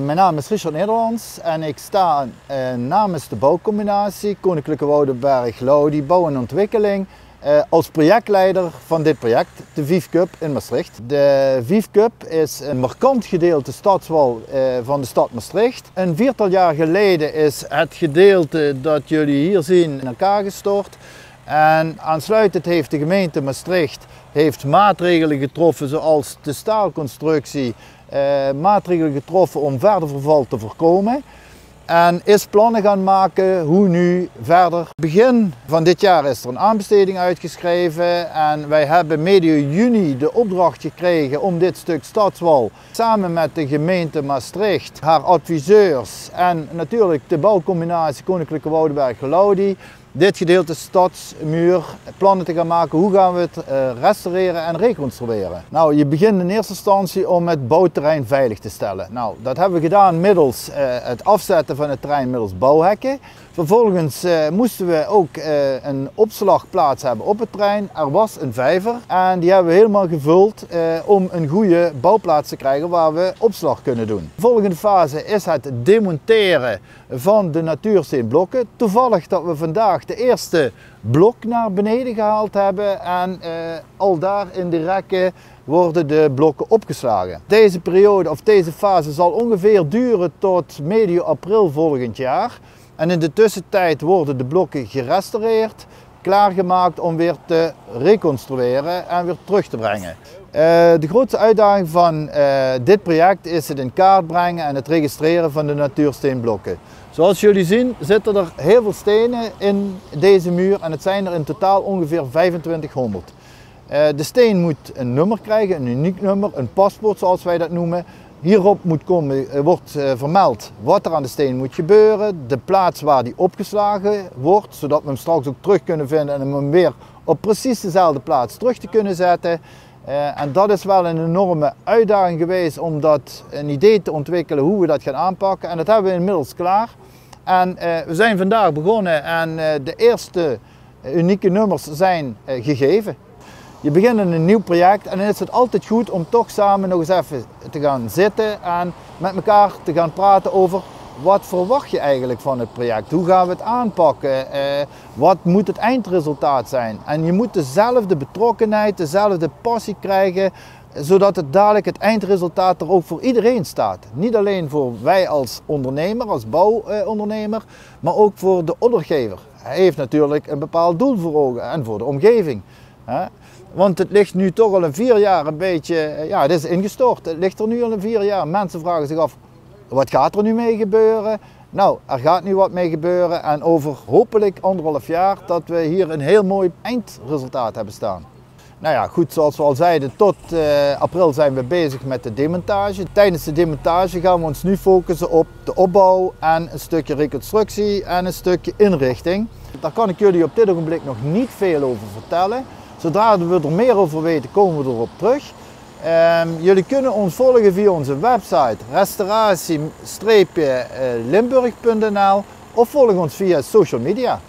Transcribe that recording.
Mijn naam is Richard Nederlands en ik sta namens de bouwcombinatie Koninklijke Woudenberg Glaudi Bouw en Ontwikkeling als projectleider van dit project, de Vief Cup in Maastricht. De Vief Cup is een markant gedeelte stadswal van de stad Maastricht. Een viertal jaar geleden is het gedeelte dat jullie hier zien in elkaar gestort. En aansluitend heeft de gemeente Maastricht maatregelen getroffen zoals de staalconstructie, maatregelen getroffen om verder verval te voorkomen. En is plannen gaan maken hoe nu verder. Begin van dit jaar is er een aanbesteding uitgeschreven en wij hebben medio juni de opdracht gekregen om dit stuk stadswal samen met de gemeente Maastricht, haar adviseurs en natuurlijk de bouwcombinatie Koninklijke Woudenberg Glaudi dit gedeelte stadsmuur plannen te gaan maken. Hoe gaan we het restaureren en reconstrueren? Nou, je begint in eerste instantie om het bouwterrein veilig te stellen. Nou, dat hebben we gedaan middels het afzetten van het terrein middels bouwhekken. Vervolgens moesten we ook een opslagplaats hebben op het terrein. Er was een vijver en die hebben we helemaal gevuld om een goede bouwplaats te krijgen waar we opslag kunnen doen. De volgende fase is het demonteren van de natuursteenblokken. Toevallig dat we vandaag de eerste blok naar beneden gehaald hebben en al daar in de rekken worden de blokken opgeslagen. Deze periode of deze fase zal ongeveer duren tot medio april volgend jaar. En in de tussentijd worden de blokken gerestaureerd, klaargemaakt om weer te reconstrueren en weer terug te brengen. De grootste uitdaging van dit project is het in kaart brengen en het registreren van de natuursteenblokken. Zoals jullie zien zitten er heel veel stenen in deze muur en het zijn er in totaal ongeveer 2500. De steen moet een nummer krijgen, een uniek nummer, een paspoort zoals wij dat noemen. Hierop wordt vermeld wat er aan de steen moet gebeuren, de plaats waar die opgeslagen wordt, zodat we hem straks ook terug kunnen vinden en hem weer op precies dezelfde plaats terug te kunnen zetten. En dat is wel een enorme uitdaging geweest om dat een idee te ontwikkelen hoe we dat gaan aanpakken. En dat hebben we inmiddels klaar. En we zijn vandaag begonnen en de eerste unieke nummers zijn gegeven. Je begint een nieuw project en dan is het altijd goed om toch samen nog eens even te gaan zitten en met elkaar te gaan praten over wat verwacht je eigenlijk van het project? Hoe gaan we het aanpakken? Wat moet het eindresultaat zijn? En je moet dezelfde betrokkenheid, dezelfde passie krijgen, zodat het dadelijk het eindresultaat er ook voor iedereen staat. Niet alleen voor wij als ondernemer, als bouwondernemer, maar ook voor de opdrachtgever. Hij heeft natuurlijk een bepaald doel voor ogen en voor de omgeving. Want het ligt nu toch al een 4 jaar een beetje, ja, het is ingestort. Het ligt er nu al een 4 jaar. Mensen vragen zich af, wat gaat er nu mee gebeuren? Nou, er gaat nu wat mee gebeuren en over hopelijk 1,5 jaar dat we hier een heel mooi eindresultaat hebben staan. Nou ja, goed, zoals we al zeiden, tot april zijn we bezig met de demontage. Tijdens de demontage gaan we ons nu focussen op de opbau en een stukje reconstructie en een stukje inrichting. Daar kan ik jullie op dit ogenblik nog niet veel over vertellen. Zodra we er meer over weten, komen we erop terug. Jullie kunnen ons volgen via onze website restauratie-limburg.nl of volg ons via social media.